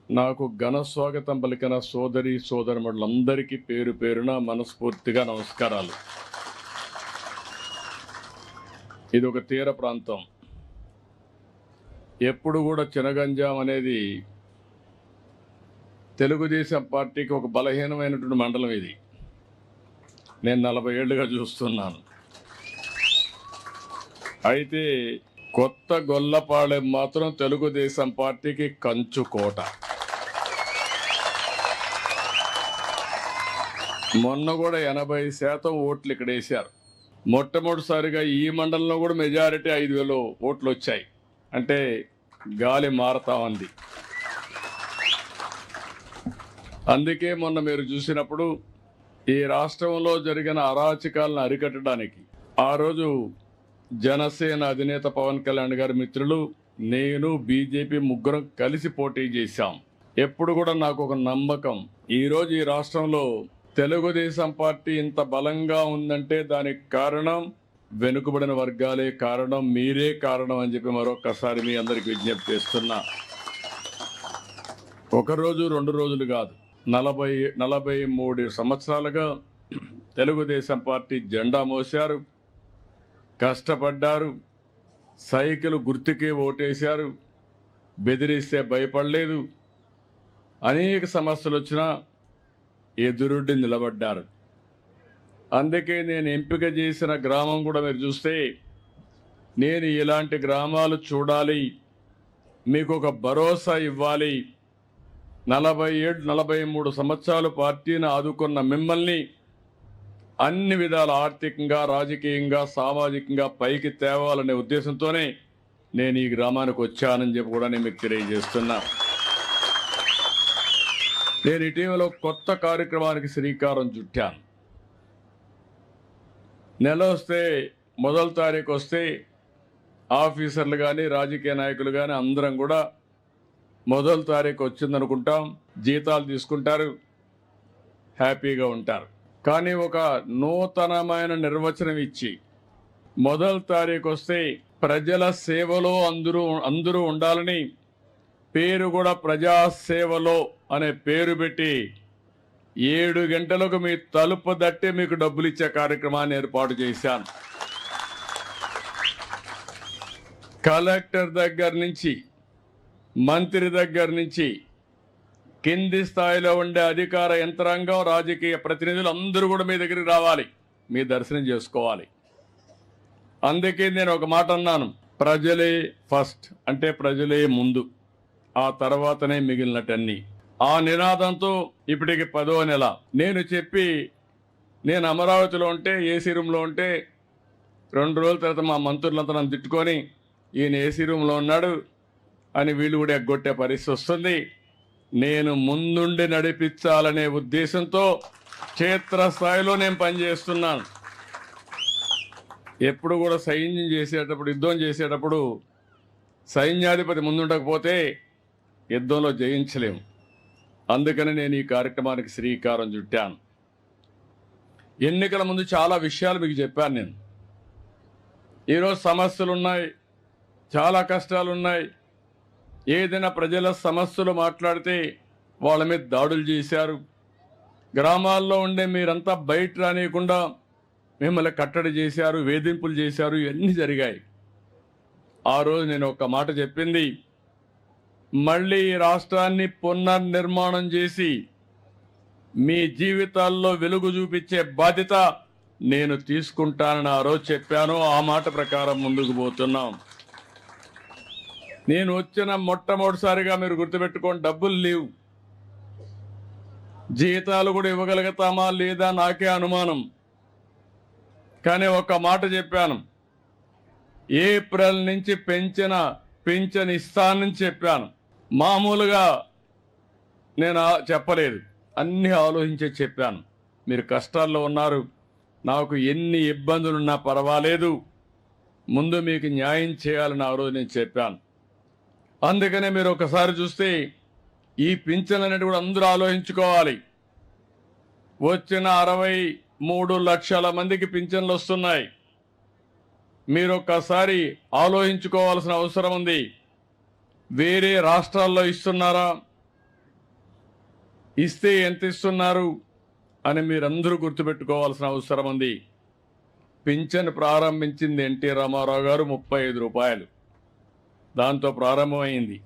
నాకు ఘన స్వాగతం పలికిన సోదరి సోదరులందరికీ పేరు పేరున మనస్ఫూర్తిగా నమస్కారాలు. ఇది ఒక తీర ప్రాంతం. ఎప్పుడు కూడా చినగంజాం అనేది తెలుగుదేశం పార్టీకి ఒక బలహీనమైనటువంటి మండలం. ఇది నేను 40 ఏళ్ళుగా చూస్తున్నాను. అయితే కొత్త గొల్లపాళెం మాత్రం తెలుగుదేశం పార్టీకి కంచుకోట. మొన్న కూడా 80% ఓట్లు ఇక్కడ వేశారు. మొట్టమొదటిసారిగా ఈ మండలంలో కూడా మెజారిటీ 5,000 ఓట్లు వచ్చాయి. అంటే గాలి మారతా ఉంది. అందుకే మొన్న మీరు చూసినప్పుడు ఈ రాష్ట్రంలో జరిగిన అరాచకాలను అరికట్టడానికి ఆ రోజు జనసేన అధినేత పవన్ కళ్యాణ్ గారి మిత్రులు, నేను, బీజేపీ ముగ్గురం కలిసి పోటీ చేశాం. ఎప్పుడు కూడా నాకు ఒక నమ్మకం, ఈరోజు ఈ రాష్ట్రంలో తెలుగుదేశం పార్టీ ఇంత బలంగా ఉందంటే దానికి కారణం వెనుకబడిన వర్గాలే కారణం, మీరే కారణం అని చెప్పి మరొకసారి మీ అందరికి విజ్ఞప్తి చేస్తున్నా. ఒకరోజు 2 రోజులు కాదు, 43 సంవత్సరాలుగా తెలుగుదేశం పార్టీ జెండా మోశారు, కష్టపడ్డారు, సైకిల్ గుర్తుకే ఓటేశారు, బెదిరిస్తే భయపడలేదు. అనేక సమస్యలు వచ్చినా ఎదురుడ్డి నిలబడ్డారు. అందుకే నేను ఎంపిక చేసిన గ్రామం కూడా మీరు చూస్తే, నేను ఇలాంటి గ్రామాలు చూడాలి, మీకు ఒక భరోసా ఇవ్వాలి. 43 సంవత్సరాలు పార్టీని ఆదుకున్న మిమ్మల్ని అన్ని విధాల ఆర్థికంగా, రాజకీయంగా, సామాజికంగా పైకి తేవాలనే ఉద్దేశంతోనే నేను ఈ గ్రామానికి వచ్చానని చెప్పి కూడా నేను మీకు తెలియజేస్తున్నా. నేను ఇటీవల కొత్త కార్యక్రమానికి శ్రీకారం చుట్టాను. నెల వస్తే, 1వ తారీఖు వస్తే ఆఫీసర్లు కానీ, రాజకీయ నాయకులు కానీ అందరం కూడా 1వ తారీఖు వచ్చిందనుకుంటాం, జీతాలు తీసుకుంటారు, హ్యాపీగా ఉంటారు. కానీ ఒక నూతనమైన నిర్వచనం ఇచ్చి 1వ తారీఖు వస్తే ప్రజల సేవలో అందరూ ఉండాలని, పేరు కూడా ప్రజాసేవలో అనే పేరు పెట్టి 7 గంటలకు మీ తలుపు దట్టి మీకు డబ్బులు ఇచ్చే కార్యక్రమాన్ని ఏర్పాటు చేశాను. కలెక్టర్ దగ్గర నుంచి, మంత్రి దగ్గర నుంచి, కింది స్థాయిలో ఉండే అధికార యంత్రాంగం, రాజకీయ ప్రతినిధులు అందరూ కూడా మీ దగ్గరికి రావాలి, మీ దర్శనం చేసుకోవాలి. అందుకే నేను ఒక మాట అన్నాను, ప్రజలే ఫస్ట్, అంటే ప్రజలే ముందు, ఆ తర్వాతనే మిగిలినటన్నీ. ఆ నినాదంతో ఇప్పటికి 10వ నెల నేను అమరావతిలో ఉంటే, ఏసీ రూమ్లో ఉంటే 2 రోజుల తర్వాత మా మంత్రులంతా నన్ను తిట్టుకొని, ఈయన ఏసీ రూమ్లో ఉన్నాడు అని వీళ్ళు కూడా ఎగ్గొట్టే పరిస్థితి వస్తుంది. నేను ముందుండి నడిపించాలనే ఉద్దేశంతో క్షేత్రస్థాయిలో నేను పనిచేస్తున్నాను. ఎప్పుడు కూడా సైన్యం చేసేటప్పుడు, యుద్ధం చేసేటప్పుడు సైన్యాధిపతి ముందుండకపోతే యుద్ధంలో జయించలేము. అందుకని నేను ఈ కార్యక్రమానికి శ్రీకారం చుట్టాను. ఎన్నికల ముందు చాలా విషయాలు మీకు చెప్పాను. నేను ఈరోజు సమస్యలు ఉన్నాయి, చాలా కష్టాలు ఉన్నాయి. ఏదైనా ప్రజల సమస్యలు మాట్లాడితే వాళ్ళ మీద దాడులు చేశారు. గ్రామాల్లో ఉండే మీరంతా బయట రానియకుండా మిమ్మల్ని కట్టడి చేశారు, వేధింపులు చేశారు, ఇవన్నీ జరిగాయి. ఆ రోజు నేను ఒక మాట చెప్పింది, మళ్ళీ ఈ రాష్ట్రాన్ని పునర్నిర్మాణం చేసి మీ జీవితాల్లో వెలుగు చూపించే బాధ్యత నేను తీసుకుంటానని ఆ రోజు చెప్పాను. ఆ మాట ప్రకారం ముందుకు పోతున్నాం. నేను వచ్చిన మొట్టమొదటిసారిగా మీరు గుర్తుపెట్టుకోండి, డబ్బులు లేవు, జీతాలు కూడా ఇవ్వగలుగుతామా లేదా నాకే అనుమానం. కానీ ఒక మాట చెప్పాను, ఏప్రిల్ నుంచి పెంచిన పింఛన్ ఇస్తానని చెప్పాను. మామూలుగా నేను చెప్పలేదు, అన్నీ ఆలోచించే చెప్పాను. మీరు కష్టాల్లో ఉన్నారు, నాకు ఎన్ని ఇబ్బందులున్నా పర్వాలేదు, ముందు మీకు న్యాయం చేయాలని ఆ రోజు నేను చెప్పాను. అందుకనే మీరు ఒకసారి చూస్తే ఈ పింఛన్ అనేది కూడా అందరూ ఆలోచించుకోవాలి. వచ్చిన 63 లక్షల మందికి పింఛన్లు వస్తున్నాయి. మీరు ఒక్కసారి ఆలోచించుకోవాల్సిన అవసరం ఉంది. వేరే రాష్ట్రాల్లో ఇస్తున్నారా, ఇస్తే ఎంత ఇస్తున్నారు అని మీరందరూ గుర్తుపెట్టుకోవాల్సిన అవసరం ఉంది. పింఛన్ ప్రారంభించింది ఎన్టీ రామారావు గారు 35 రూపాయలు, దాంతో ప్రారంభమైంది.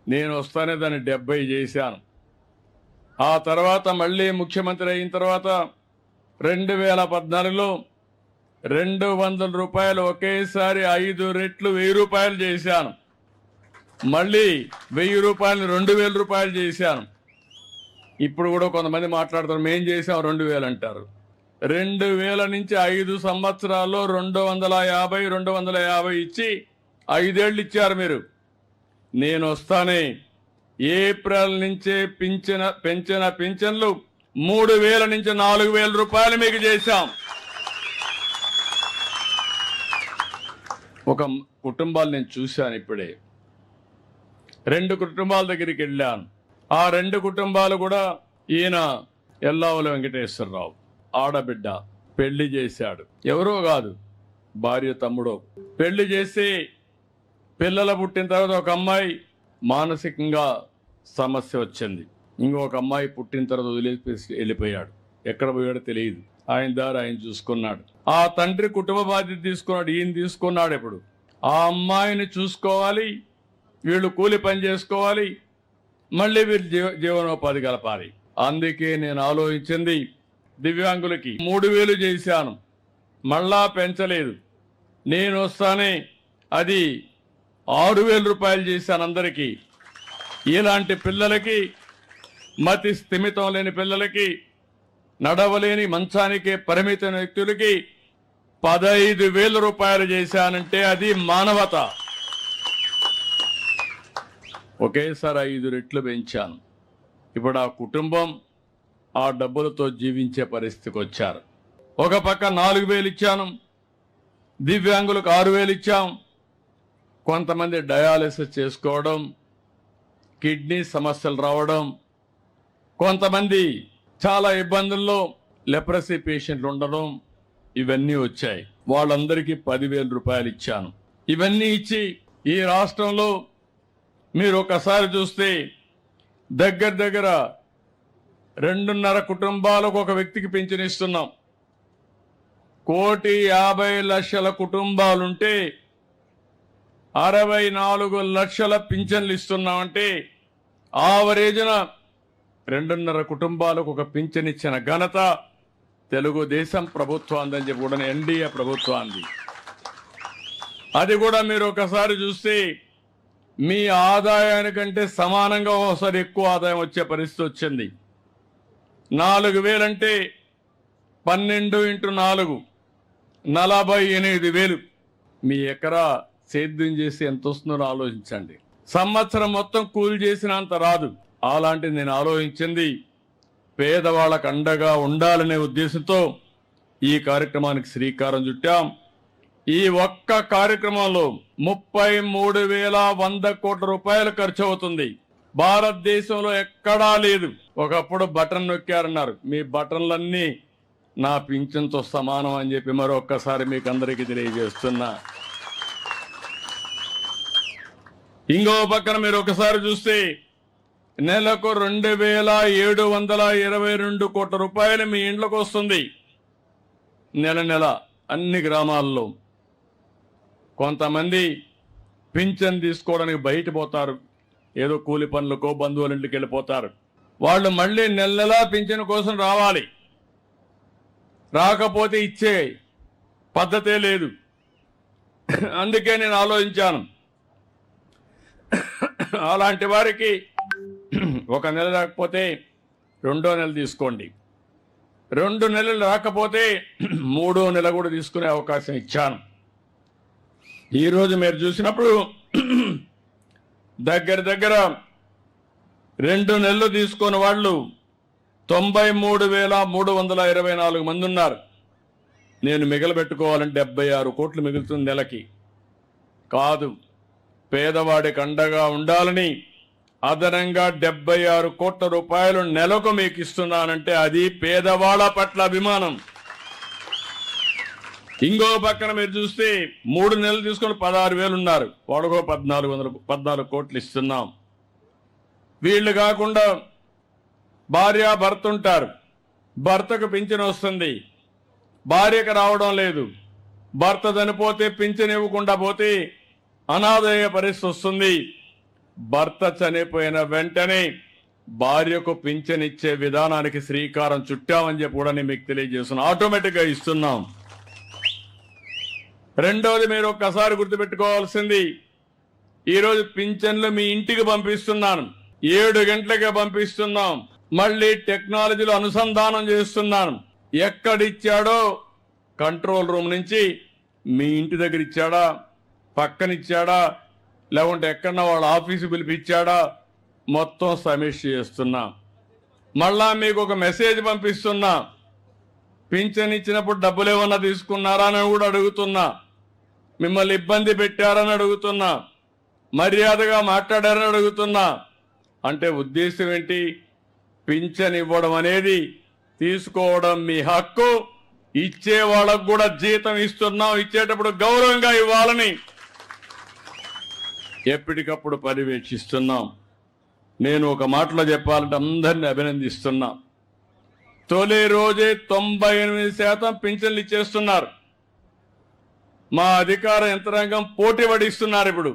నేను వస్తానే దాన్ని 70 చేశాను. ఆ తర్వాత మళ్ళీ ముఖ్యమంత్రి అయిన తర్వాత 2014లో 200 రూపాయలు ఒకేసారి 5 రెట్లు 1000 రూపాయలు చేశాను. మళ్ళీ 1000 రూపాయలు 2000 రూపాయలు చేశాను. ఇప్పుడు కూడా కొంతమంది మాట్లాడతారు మేం చేసాం 2000 అంటారు. 2000 నుంచి 5 సంవత్సరాల్లో 250 ఇచ్చి 5 ఏళ్ళు ఇచ్చారు మీరు. నేను వస్తానే ఏప్రిల్ నుంచే పెంచిన పింఛన్లు 3000 నుంచి 4000 రూపాయలు మీకు చేశాం. ఒక కుటుంబాలు నేను చూశాను, ఇప్పుడే 2 కుటుంబాల దగ్గరికి వెళ్ళాను. ఆ 2 కుటుంబాలు కూడా ఈయన ఎల్లావుల వెంకటేశ్వరరావు ఆడబిడ్డ పెళ్లి చేశాడు. ఎవరో కాదు, భార్య తమ్ముడో. పెళ్లి చేసి పిల్లలు పుట్టిన తర్వాత ఒక అమ్మాయి మానసికంగా సమస్య వచ్చింది. ఇంకొక అమ్మాయి పుట్టిన తర్వాత వదిలేసి వెళ్ళిపోయాడు. ఎక్కడ పోయాడో తెలియదు. ఆయన దారి ఆయన చూసుకున్నాడు. ఆ తండ్రి కుటుంబ బాధ్యత తీసుకున్నాడు, ఈయన తీసుకున్నాడు. ఇప్పుడు ఆ అమ్మాయిని చూసుకోవాలి, వీళ్ళు కూలి పని చేసుకోవాలి, మళ్ళీ వీళ్ళు జీవనోపాధి కలపాలి. అందుకే నేను ఆలోచించింది దివ్యాంగులకి 3000 చేశాను, మళ్ళా పెంచలేదు. నేను వస్తానే అది 6000 రూపాయలు చేశాను అందరికీ. ఇలాంటి పిల్లలకి, మతి స్థిమితం లేని పిల్లలకి, నడవలేని మంచానికే పరిమితమైన వ్యక్తులకి 15,000 రూపాయలు చేశానంటే అది మానవత. ఒకేసారి 5 రెట్లు పెంచాను. ఇప్పుడు ఆ కుటుంబం ఆ డబ్బులతో జీవించే పరిస్థితికి వచ్చారు. ఒక పక్క 4,000 ఇచ్చాను, దివ్యాంగులకు 6,000 ఇచ్చాం. కొంతమంది డయాలసిస్ చేసుకోవడం, కిడ్నీ సమస్యలు రావడం, కొంతమంది చాలా ఇబ్బందుల్లో లెప్రసీ పేషెంట్లు ఉండడం, ఇవన్నీ వచ్చాయి. వాళ్ళందరికీ 10,000 రూపాయలు ఇచ్చాను. ఇవన్నీ ఇచ్చి ఈ రాష్ట్రంలో మీరు ఒకసారి చూస్తే దగ్గర 2.5 కుటుంబాలకు ఒక వ్యక్తికి పింఛను ఇస్తున్నాం. 1,50,00,000 కుటుంబాలుంటే 64 లక్షల పింఛన్లు ఇస్తున్నామంటే ఆవరేజ్న 2.5 కుటుంబాలకు ఒక పింఛన్ ఇచ్చిన ఘనత తెలుగుదేశం ప్రభుత్వాన్ని చెప్పి కూడా ఎన్డీఏ ప్రభుత్వాన్ని. అది కూడా మీరు ఒకసారి చూస్తే మీ ఆదాయానికంటే సమానంగా ఒకసారి ఎక్కువ ఆదాయం వచ్చే పరిస్థితి వచ్చింది. 4,000 అంటే 12 × 4 48,000. మీ ఎకరా సేద్యం చేసి ఎంత వస్తుందో ఆలోచించండి. సంవత్సరం మొత్తం కూలి చేసినంత రాదు. అలాంటిది నేను ఆలోచించింది పేదవాళ్ళకు అండగా ఉండాలనే ఉద్దేశంతో ఈ కార్యక్రమానికి శ్రీకారం చుట్టాం. ఈ ఒక్క కార్యక్రమంలో 33,100 కోట్ల రూపాయలు ఖర్చు అవుతుంది. భారతదేశంలో ఎక్కడా లేదు. ఒకప్పుడు బటన్ నొక్కారన్నారు, మీ బటన్లన్నీ నా పింఛన్తో సమానం అని చెప్పి మరొక్కసారి మీకు అందరికీ తెలియజేస్తున్నా. ఇంకో పక్కన మీరు ఒకసారి చూస్తే నెలకు 2,722 కోట్ల రూపాయలు మీ ఇంట్లోకి వస్తుంది నెల అన్ని గ్రామాల్లో. కొంతమంది పింఛన్ తీసుకోవడానికి బయట పోతారు, ఏదో కూలి పనులకో బంధువుల ఇంటికి వెళ్ళిపోతారు. వాళ్ళు మళ్ళీ నెల పింఛన్ కోసం రావాలి. రాకపోతే ఇచ్చే పద్ధతే లేదు. అందుకే నేను ఆలోచించాను, అలాంటి వారికి ఒక నెల రాకపోతే 2వ నెల తీసుకోండి, 2 నెలలు రాకపోతే 3వ నెల కూడా తీసుకునే అవకాశం ఇచ్చాను. ఈరోజు మీరు చూసినప్పుడు దగ్గర 2 నెలలు తీసుకున్న వాళ్ళు 93,324 మంది ఉన్నారు. నేను మిగలబెట్టుకోవాలంటే 76 కోట్లు మిగులుతుంది నెలకి. కాదు, పేదవాడికి అండగా ఉండాలని అదనంగా 76 కోట్ల రూపాయలు నెలకు మీకు ఇస్తున్నానంటే అది పేదవాళ్ళ పట్ల అభిమానం. ఇంకో పక్కన మీరు చూస్తే 3 నెలలు తీసుకొని 16,000 ఉన్నారు, వాడుకో 14 కోట్లు ఇస్తున్నాం. వీళ్ళు కాకుండా భార్య భర్త ఉంటారు, భర్తకు పింఛన్ వస్తుంది, భార్యకు రావడం లేదు, భర్త చనిపోతే పింఛన్ ఇవ్వకుండా పోతే అనాథయ్యే పరిస్థితి వస్తుంది. భర్త చనిపోయిన వెంటనే భార్యకు పింఛన్ ఇచ్చే విధానానికి శ్రీకారం చుట్టామని చెప్పి కూడా నేను మీకు తెలియజేస్తున్నాను. ఆటోమేటిక్గా ఇస్తున్నాం. రెండవది, మీరు ఒక్కసారి గుర్తుపెట్టుకోవాల్సింది, ఈరోజు పింఛన్లు మీ ఇంటికి పంపిస్తున్నాను. 7 గంటలకే పంపిస్తున్నాం. మళ్ళీ టెక్నాలజీలో అనుసంధానం చేస్తున్నాను. ఎక్కడిచ్చాడో కంట్రోల్ రూమ్ నుంచి మీ ఇంటి దగ్గర ఇచ్చాడా, పక్కనిచ్చాడా, లేకుంటే ఎక్కడన్నా వాళ్ళ ఆఫీసు పిలిపిచ్చాడా, మొత్తం సమీక్ష చేస్తున్నా. మళ్ళా మీకు ఒక మెసేజ్ పంపిస్తున్నా. పింఛన్ ఇచ్చినప్పుడు డబ్బులు ఏమన్నా తీసుకున్నారా అని కూడా అడుగుతున్నా. మిమ్మల్ని ఇబ్బంది పెట్టారని అడుగుతున్నా. మర్యాదగా మాట్లాడారని అడుగుతున్నా. అంటే ఉద్దేశం ఏంటి? పింఛన్ ఇవ్వడం అనేది తీసుకోవడం మీ హక్కు. ఇచ్చే వాళ్ళకు కూడా జీతం ఇస్తున్నాం. ఇచ్చేటప్పుడు గౌరవంగా ఇవ్వాలని ఎప్పటికప్పుడు పర్యవేక్షిస్తున్నాం. నేను ఒక మాటలో చెప్పాలంటే అందరినీ అభినందిస్తున్నా. తొలి రోజే 98% పింఛన్లు ఇచ్చేస్తున్నారు. మా అధికార యంత్రాంగం పోటీ పడిస్తున్నారు. ఇప్పుడు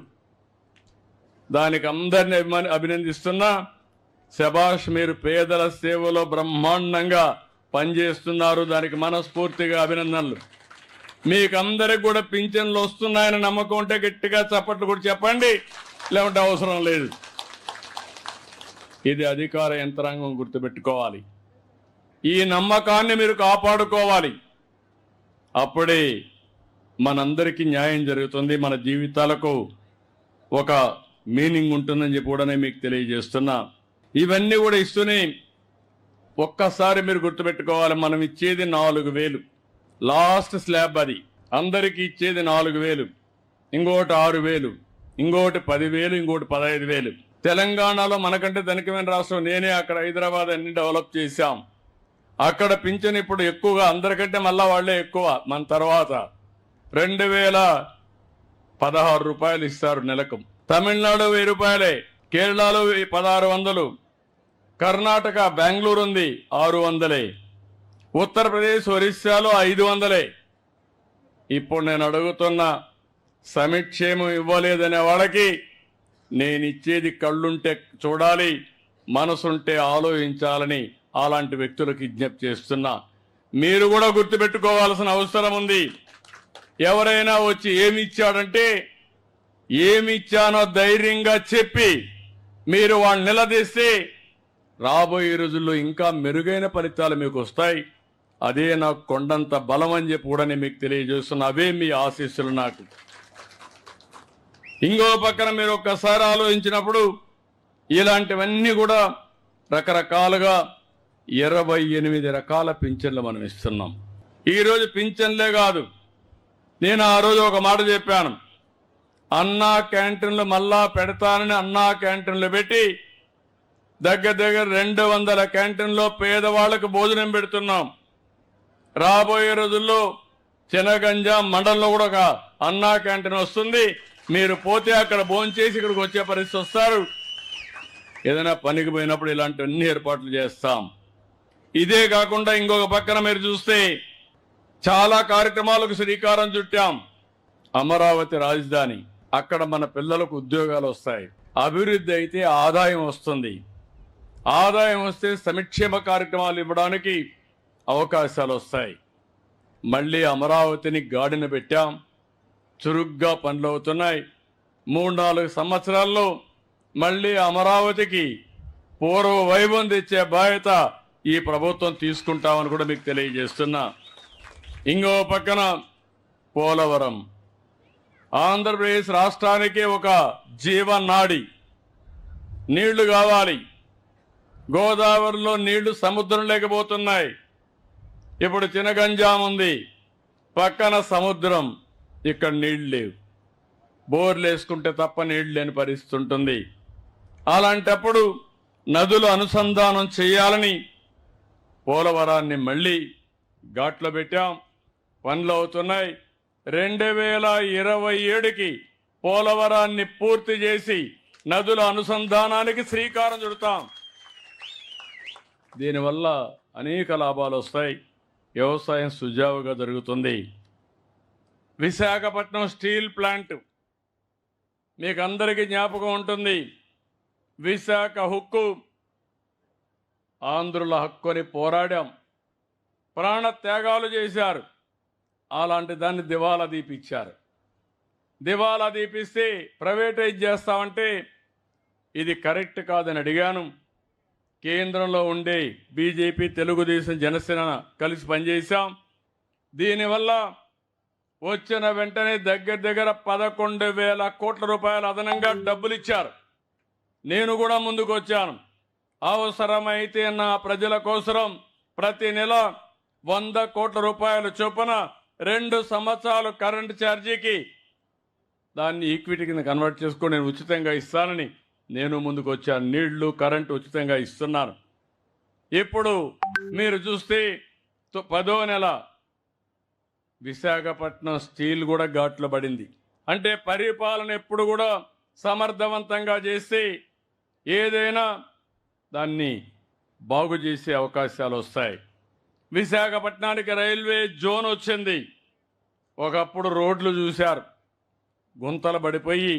దానికి అందరినీ అభినందిస్తున్నా. శభాష్, మీరు పేదల సేవలో బ్రహ్మాండంగా పనిచేస్తున్నారు. దానికి మనస్ఫూర్తిగా అభినందనలు. మీకు అందరికి కూడా పింఛన్లు వస్తున్నాయని నమ్మకం ఉంటే గట్టిగా చప్పట్లు కూడా చెప్పండి, లేకుంటే అవసరం లేదు. ఇది అధికార యంత్రాంగం గుర్తుపెట్టుకోవాలి. ఈ నమ్మకాన్ని మీరు కాపాడుకోవాలి. అప్పుడే మనందరికీ న్యాయం జరుగుతుంది, మన జీవితాలకు ఒక మీనింగ్ ఉంటుందని చెప్పి కూడా నేను మీకు తెలియజేస్తున్నా. ఇవన్నీ కూడా ఇస్తూనే ఒక్కసారి మీరు గుర్తుపెట్టుకోవాలి, మనం ఇచ్చేది 4000 లాస్ట్ స్లాబ్. అది అందరికీ ఇచ్చేది 4000, ఇంకోటి 6000, ఇంకోటి 10,000, ఇంకోటి 15,000. తెలంగాణలో మనకంటే ధనికమైన రాష్ట్రం. నేనే అక్కడ హైదరాబాద్ అన్ని డెవలప్ చేశాం. అక్కడ పింఛన్ ఇప్పుడు ఎక్కువగా అందరికంటే మళ్ళా వాళ్లే ఎక్కువ. మన తర్వాత 2016 రూపాయలు ఇస్తారు నెలకు. తమిళనాడు 1000 రూపాయలే, కేరళలో 1600, కర్ణాటక బెంగళూరు ఉంది 600, ఉత్తరప్రదేశ్ ఒరిస్సాలో 500. ఇప్పుడు నేను అడుగుతున్న, సంక్షేమం ఇవ్వలేదనే వాళ్ళకి నేను ఇచ్చేది కళ్ళుంటే చూడాలి, మనసుంటే ఆలోచించాలని అలాంటి వ్యక్తులకు విజ్ఞప్తి చేస్తున్నా. మీరు కూడా గుర్తుపెట్టుకోవాల్సిన అవసరం ఉంది. ఎవరైనా వచ్చి ఏమి ఇచ్చాడంటే ఏమి ఇచ్చానో ధైర్యంగా చెప్పి మీరు వాళ్ళని నిలదీస్తే రాబోయే రోజుల్లో ఇంకా మెరుగైన ఫలితాలు మీకు వస్తాయి. అదే నాకు కొండంత బలం అని చెప్పి కూడా నేను మీకు తెలియజేస్తున్నా. అవే మీ ఆశీస్సులు నాకు. ఇంకో పక్కన మీరు ఒక్కసారి ఆలోచించినప్పుడు ఇలాంటివన్నీ కూడా రకరకాలుగా 28 రకాల పింఛన్లు మనం ఇస్తున్నాం. ఈరోజు పింఛన్లే కాదు, నేను ఆ రోజు ఒక మాట చెప్పాను, అన్నా క్యాంటీన్లు మళ్ళా పెడతానని అన్నా క్యాంటీన్లు పెట్టి దగ్గర 200 క్యాంటీన్లో పేదవాళ్లకు భోజనం పెడుతున్నాం. రాబోయే రోజుల్లో చినగంజ మండలంలో కూడా ఒక అన్నా క్యాంటీన్ వస్తుంది. మీరు పోతే అక్కడ భోంచేసి ఇక్కడికి వచ్చే పరిస్థితి వస్తారు. ఏదైనా పనికి పోయినప్పుడు ఇలాంటివన్నీ ఏర్పాట్లు చేస్తాం. ఇదే కాకుండా ఇంకొక పక్కన మీరు చూస్తే చాలా కార్యక్రమాలకు శ్రీకారం చుట్టాం. అమరావతి రాజధాని, అక్కడ మన పిల్లలకు ఉద్యోగాలు వస్తాయి. అభివృద్ధి అయితే ఆదాయం వస్తుంది. ఆదాయం వస్తే సంక్షేమ కార్యక్రమాలు ఇవ్వడానికి అవకాశాలు వస్తాయి. మళ్ళీ అమరావతిని గాడిన పెట్టాం. చురుగ్గా పనులు అవుతున్నాయి. 3-4 సంవత్సరాల్లో మళ్ళీ అమరావతికి పూర్వ వైభవం తెచ్చే బాధ్యత ఈ ప్రభుత్వం తీసుకుంటామని కూడా మీకు తెలియజేస్తున్నా. ఇంకో పక్కన పోలవరం, ఆంధ్రప్రదేశ్ రాష్ట్రానికి ఒక జీవనాడి. నీళ్లు కావాలి. గోదావరిలో నీళ్లు సముద్రం లేకపోతున్నాయి. ఇప్పుడు చినగంజాం ఉంది, పక్కన సముద్రం, ఇక్కడ నీళ్లు లేవు. బోర్లు వేసుకుంటే తప్ప నీళ్లు లేని పరిస్థితి ఉంటుంది. అలాంటప్పుడు నదులు అనుసంధానం చేయాలని పోలవరాన్ని మళ్ళీ ఘాట్లో పెట్టాం. పనులు అవుతున్నాయి. 2027కి పోలవరాన్ని పూర్తి చేసి నదుల అనుసంధానానికి శ్రీకారం చుడతాం. దీనివల్ల అనేక లాభాలు వస్తాయి. వ్యవసాయం సుజావుగా జరుగుతుంది. విశాఖపట్నం స్టీల్ ప్లాంట్ మీకు అందరికీ జ్ఞాపకం ఉంటుంది. విశాఖ హక్కు ఆంధ్రుల హక్కు అని పోరాడాం, ప్రాణ త్యాగాలు చేశారు. అలాంటి దాన్ని దివాలా తీపిచ్చారు. దివాలా తీపిస్తే ప్రైవేటైజ్ చేస్తామంటే ఇది కరెక్ట్ కాదని అడిగాను. కేంద్రంలో ఉండే బీజేపీ, తెలుగుదేశం, జనసేన కలిసి పనిచేశాం. దీనివల్ల వచ్చిన వెంటనే దగ్గర 11,000 కోట్ల రూపాయలు అదనంగా డబ్బులు ఇచ్చారు. నేను కూడా ముందుకు వచ్చాను. అవసరమైతే నా ప్రజల కోసం ప్రతి నెల 100 కోట్ల రూపాయలు చొప్పున 2 సంవత్సరాలు కరెంటు ఛార్జీకి దాన్ని ఈక్విటీ కింద కన్వర్ట్ చేసుకొని నేను ఉచితంగా ఇస్తానని నేను ముందుకు వచ్చాను. నీళ్లు, కరెంటు ఉచితంగా ఇస్తున్నాను. ఇప్పుడు మీరు చూస్తే 10వ నెల విశాఖపట్నం స్టీల్ కూడా ఘాట్లో పడింది. అంటే పరిపాలన ఎప్పుడు కూడా సమర్థవంతంగా చేస్తే ఏదైనా దాన్ని బాగు చేసే అవకాశాలు వస్తాయి. విశాఖపట్నానికి రైల్వే జోన్ వచ్చింది. ఒకప్పుడు రోడ్లు చూశారు, గుంతలు పడిపోయి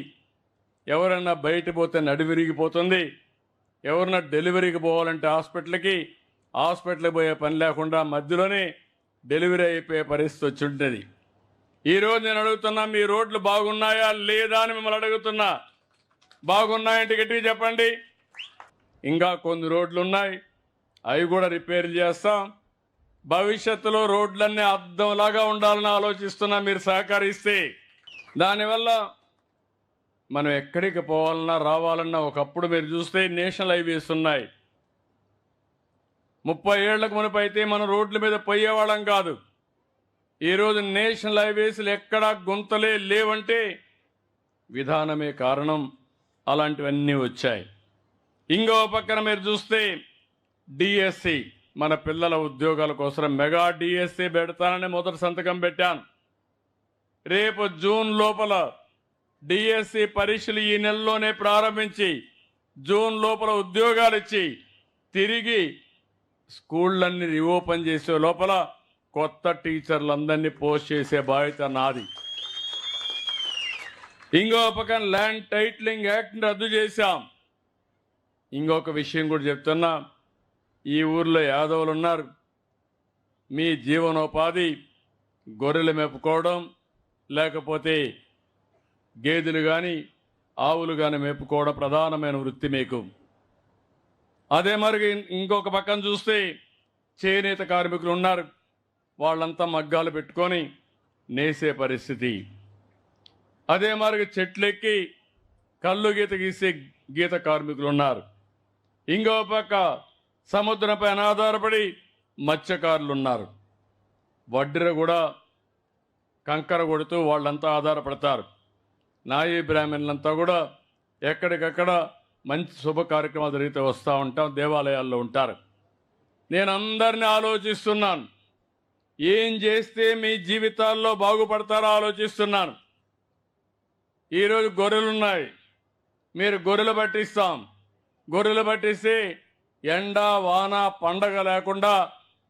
ఎవరన్నా బయట పోతే నడివిరిగిపోతుంది. ఎవరన్నా డెలివరీకి పోవాలంటే హాస్పిటల్కి పోయే పని లేకుండా మధ్యలోనే డెలివరీ అయిపోయే పరిస్థితి వచ్చి ఉంటుంది. ఈరోజు నేను అడుగుతున్నా, మీ రోడ్లు బాగున్నాయా లేదా అని మిమ్మల్ని అడుగుతున్నా. బాగున్నాయంటే గట్టిగా చెప్పండి. ఇంకా కొన్ని రోడ్లు ఉన్నాయి, అవి కూడా రిపేర్ చేస్తాం. భవిష్యత్తులో రోడ్లన్నీ అద్దంలాగా ఉండాలని ఆలోచిస్తున్నా. మీరు సహకరిస్తే దానివల్ల మనం ఎక్కడికి పోవాలన్నా రావాలన్నా, ఒకప్పుడు మీరు చూస్తే నేషనల్ హైవేస్ ఉన్నాయి. 30 ఏళ్లకు మునుపు అయితే మనం రోడ్ల మీద పోయేవాళ్ళం కాదు. ఈరోజు నేషనల్ హైవేస్లు ఎక్కడా గుంతలే లేవంటే విధానమే కారణం. అలాంటివన్నీ వచ్చాయి. ఇంకో పక్కన మీరు చూస్తే డిఎస్సి, మన పిల్లల ఉద్యోగాల కోసం మెగా డిఎస్సి పెడతానని మొదటి సంతకం పెట్టాను. రేపు జూన్ లోపల డిఎస్సి పరీక్షలు ఈ నెలలోనే ప్రారంభించి జూన్ లోపల ఉద్యోగాలు ఇచ్చి తిరిగి స్కూళ్ళన్నీ రీఓపెన్ చేసే లోపల కొత్త టీచర్లందరినీ పోస్ట్ చేసే బాధ్యత నాది. ఇంకో పక్కన ల్యాండ్ టైటిలింగ్ యాక్ట్ని రద్దు చేశాం. ఇంకొక విషయం కూడా చెప్తున్నా, ఈ ఊర్లో యాదవులు ఉన్నారు. మీ జీవనోపాధి గొర్రెలు మేపుకోవడం, లేకపోతే గేదెలు కానీ ఆవులు కానీ మేపుకోవడం ప్రధానమైన వృత్తి మీకు. అదే మరి ఇంకొక పక్కన చూస్తే చేనేత కార్మికులు ఉన్నారు. వాళ్ళంతా మగ్గాలు పెట్టుకొని నేసే పరిస్థితి. అదే మరి చెట్లెక్కి కళ్ళు గీత గీసే గీత కార్మికులు ఉన్నారు. ఇంకో పక్క సముద్రంపై ఆధారపడి మత్స్యకారులు ఉన్నారు. వడ్డీర కూడా కంకర కొడుతూ వాళ్ళంతా ఆధారపడతారు. నాయీ బ్రాహ్మణులంతా కూడా ఎక్కడికక్కడ మంచి శుభ కార్యక్రమాలు జరిగితే వస్తూ ఉంటాం, దేవాలయాల్లో ఉంటారు. నేను అందరినీ ఆలోచిస్తున్నాను, ఏం చేస్తే మీ జీవితాల్లో బాగుపడతారో ఆలోచిస్తున్నాను. ఈరోజు గొర్రెలు ఉన్నాయి, మీరు గొర్రెలు పట్టిస్తాం. గొర్రెలు పట్టిస్తే ఎండ వాన పండగ లేకుండా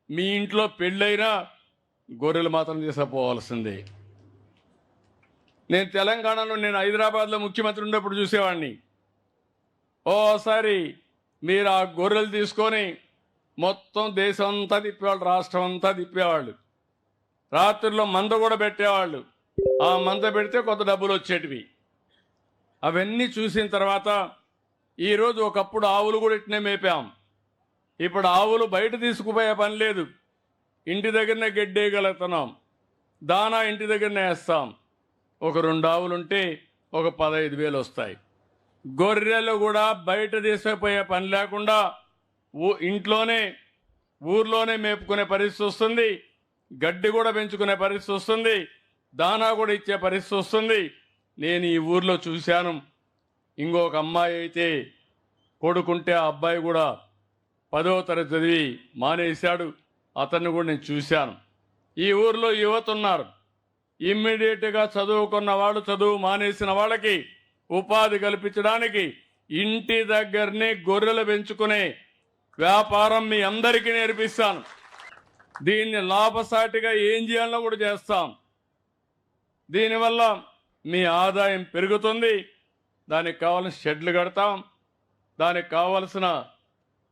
మీ ఇంట్లో పెళ్ళైనా గొర్రెలు మాత్రం తీసుకుపోవాల్సిందే. నేను తెలంగాణలో, నేను హైదరాబాద్లో ముఖ్యమంత్రి ఉన్నప్పుడు చూసేవాడిని. ఓసారి మీరు ఆ గొర్రెలు తీసుకొని మొత్తం దేశం అంతా తిప్పేవాళ్ళు, రాష్ట్రం అంతా తిప్పేవాళ్ళు. రాత్రుల్లో మంద కూడా పెట్టేవాళ్ళు. ఆ మంద పెడితే కొంత డబ్బులు వచ్చేటివి. అవన్నీ చూసిన తర్వాత ఈరోజు ఒకప్పుడు ఆవులు కూడా ఇట్నే మేపాం. ఇప్పుడు ఆవులు బయట తీసుకుపోయే పని లేదు, ఇంటి దగ్గరనే గడ్డేయగలుగుతున్నాం. దానా ఇంటి దగ్గరనే వేస్తాం. ఒక 2 ఆవులుంటే ఒక 15,000 వస్తాయి. గొర్రెలు కూడా బయట తీసుకుపోయే పని లేకుండా ఇంట్లోనే ఊర్లోనే మేపుకునే పరిస్థితి వస్తుంది. గడ్డి కూడా పెంచుకునే పరిస్థితి వస్తుంది. దానా కూడా ఇచ్చే పరిస్థితి వస్తుంది. నేను ఈ ఊర్లో చూశాను. ఇంకొక అమ్మాయి అయితే కొడుకుంటే ఆ అబ్బాయి కూడా 10వ తరగతి చదివి మానేశాడు. అతన్ని కూడా నేను చూశాను. ఈ ఊర్లో యువత ఉన్నారు. ఇమ్మీడియట్గా చదువుకున్న వాళ్ళు, చదువు మానేసిన వాళ్ళకి ఉపాధి కల్పించడానికి ఇంటి దగ్గరనే గొర్రెలు పెంచుకునే వ్యాపారం మీ అందరికీ నేర్పిస్తాను. దీన్ని లాభసాటిగా ఏం చేయాలో కూడా చేస్తాం. దీనివల్ల మీ ఆదాయం పెరుగుతుంది. దానికి కావాల్సిన షెడ్లు కడతాం. దానికి కావలసిన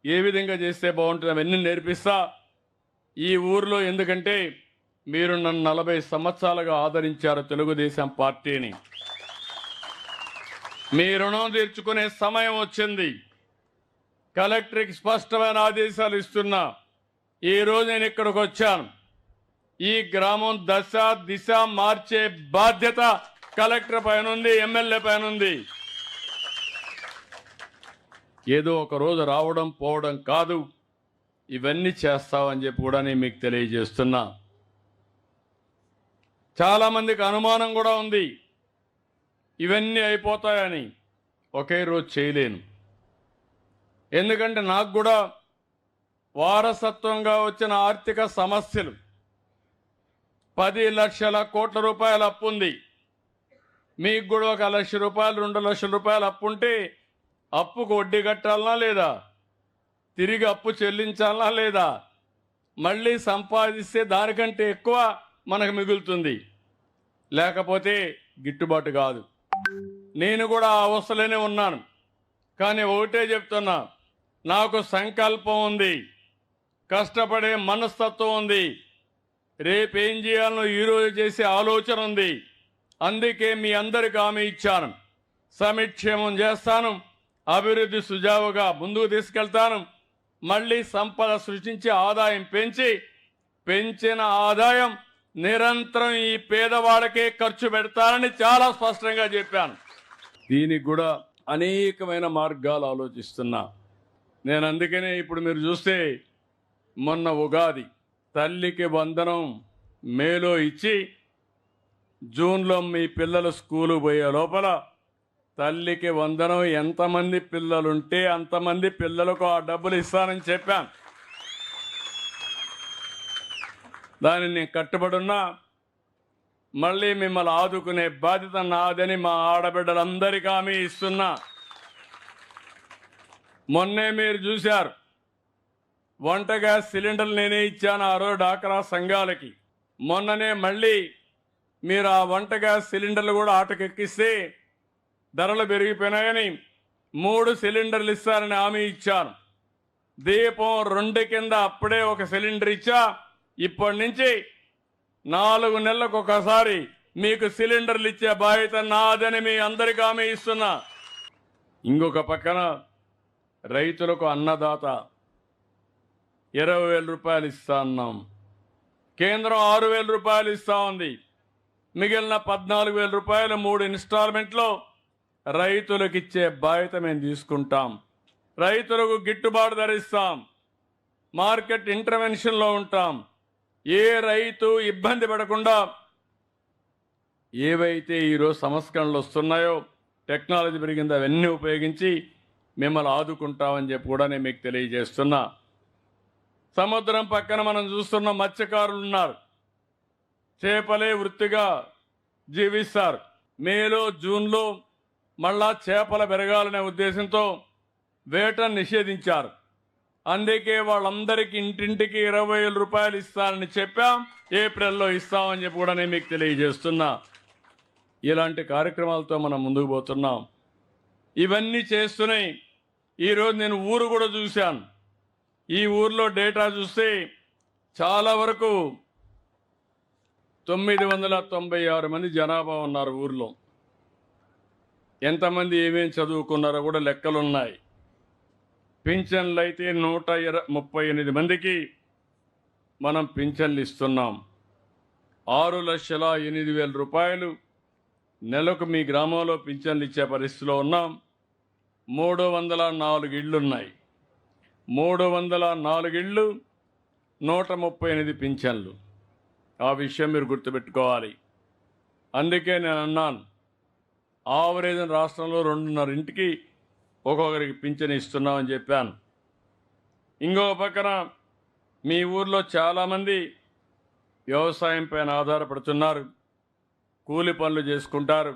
ఏ విధంగా చేస్తే బాగుంటుంది అవన్నీ నేర్పిస్తా. ఈ ఊర్లో ఎందుకంటే మీరు నన్ను 40 సంవత్సరాలుగా ఆదరించారు తెలుగుదేశం పార్టీని. మీ రుణం తీర్చుకునే సమయం వచ్చింది. కలెక్టర్కి స్పష్టమైన ఆదేశాలు ఇస్తున్నా. ఈ రోజు నేను ఇక్కడికి వచ్చాను. ఈ గ్రామం దశ దిశ మార్చే బాధ్యత కలెక్టర్ పైన ఉంది, ఎమ్మెల్యే పైన ఉంది. ఏదో ఒక రోజు రావడం పోవడం కాదు, ఇవన్నీ చేస్తామని చెప్పి కూడా నేను మీకు తెలియజేస్తున్నా. చాలా మందికి అనుమానం కూడా ఉంది ఇవన్నీ అయిపోతాయని. ఒకే రోజు చేయలేను. ఎందుకంటే నాకు కూడా వారసత్వంగా వచ్చిన ఆర్థిక సమస్యలు 10 లక్షల కోట్ల రూపాయల అప్పు ఉంది. మీకు కూడా 1 లక్ష రూపాయలు 2 లక్షల రూపాయలు అప్పు ఉంటే అప్పుకు వడ్డీ కట్టాలనా లేదా, తిరిగి అప్పు చెల్లించాలనా లేదా, మళ్ళీ సంపాదిస్తే దానికంటే ఎక్కువ మనకు మిగులుతుంది, లేకపోతే గిట్టుబాటు కాదు. నేను కూడా ఆ అవస్థలోనే ఉన్నాను. కానీ ఒకటే చెప్తున్నా, నాకు సంకల్పం ఉంది, కష్టపడే మనస్తత్వం ఉంది, రేపేం చేయాలనో ఈరోజు చేసే ఆలోచన ఉంది. అందుకే మీ అందరికి హామీ ఇచ్చాను. సమిక్షేమం చేస్తాను, అభివృద్ధి సుజావుగా ముందుకు తీసుకెళ్తాను, మళ్ళీ సంపద సృష్టించి ఆదాయం పెంచిన ఆదాయం నిరంతరం ఈ పేదవాడికే ఖర్చు పెడతానని చాలా స్పష్టంగా చెప్పాను. దీనికి కూడా అనేకమైన మార్గాలు ఆలోచిస్తున్నా నేను. అందుకనే ఇప్పుడు మీరు చూస్తే మొన్న ఉగాది తల్లికి వందనం మేలో ఇచ్చి జూన్లో మీ పిల్లలు స్కూలు పోయే లోపల తల్లికి వందనం ఎంతమంది పిల్లలుంటే అంతమంది పిల్లలకు ఆ డబ్బులు ఇస్తానని చెప్పాను. దాన్ని నేను కట్టుబడున్నా. మళ్ళీ మిమ్మల్ని ఆదుకునే బాధ్యత నాదని మా ఆడబిడ్డలందరికీ హామీ ఇస్తున్నా. మొన్నే మీరు చూశారు, వంట గ్యాస్ సిలిండర్లు నేనే ఇచ్చాను ఆ రోజు డాక్రా సంఘాలకి. మొన్ననే మళ్ళీ మీరు ఆ వంట గ్యాస్ సిలిండర్లు కూడా ఆటకెక్కిస్తే ధరలు పెరిగిపోయినాయని 3 సిలిండర్లు ఇస్తారని హామీ ఇచ్చాను. దీపం 2 కింద అప్పుడే 1 సిలిండర్ ఇచ్చా. ఇప్పటి నుంచి 4 నెలలకు ఒకసారి మీకు సిలిండర్లు ఇచ్చే బాధ్యత నాదని మీ అందరికీ హామీ ఇస్తున్నా. ఇంకొక పక్కన రైతులకు అన్నదాత 20,000 రూపాయలు ఇస్తా అన్నాం. కేంద్రం 6,000 రూపాయలు ఇస్తా ఉంది. మిగిలిన 14,000 రూపాయలు 3 ఇన్స్టాల్మెంట్లో రైతులకు ఇచ్చే బాధ్యత మేము తీసుకుంటాం. రైతులకు గిట్టుబాటు ధర ఇస్తాం. మార్కెట్ ఇంటర్వెన్షన్లో ఉంటాం. ఏ రైతు ఇబ్బంది పడకుండా ఏవైతే ఈరోజు సంస్కరణలు వస్తున్నాయో, టెక్నాలజీ పెరిగిందో అవన్నీ ఉపయోగించి మిమ్మల్ని ఆదుకుంటామని చెప్పి కూడా నేను మీకు తెలియజేస్తున్నా. సముద్రం పక్కన మనం చూస్తున్న మత్స్యకారులు ఉన్నారు. చేపలే వృత్తిగా జీవిస్తారు. మేలో జూన్లో మళ్ళా చేపలు పెరగాలనే ఉద్దేశంతో వేటను నిషేధించారు. అందుకే వాళ్ళందరికీ ఇంటింటికి 20,000 రూపాయలు ఇస్తానని చెప్పాం. ఏప్రిల్లో ఇస్తామని చెప్పి కూడా నేను మీకు తెలియజేస్తున్నా. ఇలాంటి కార్యక్రమాలతో మనం ముందుకు పోతున్నాం. ఇవన్నీ చేస్తున్నాయి. ఈరోజు నేను ఊరు కూడా చూశాను. ఈ ఊర్లో డేటా చూస్తే చాలా వరకు 996 మంది జనాభా ఉన్నారు ఊర్లో. ఎంతమంది ఏమేమి చదువుకున్నారో కూడా లెక్కలున్నాయి. పింఛన్లు అయితే 138 మందికి మనం పింఛన్లు ఇస్తున్నాం. 6,08,000 రూపాయలు నెలకు మీ గ్రామంలో పింఛన్లు ఇచ్చే పరిస్థితిలో ఉన్నాం. 304 ఇళ్లున్నాయి. 304 ఇళ్ళు, 138 పింఛన్లు. ఆ విషయం మీరు గుర్తుపెట్టుకోవాలి. అందుకే నేను అన్నాను, ఆవరేజ్ రాష్ట్రంలో 2.5 ఇంటికి ఒక్కొక్కరికి పింఛన్ ఇస్తున్నామని చెప్పాను. ఇంకో పక్కన మీ ఊర్లో చాలామంది వ్యవసాయం పైన ఆధారపడుతున్నారు, కూలి పనులు చేసుకుంటారు.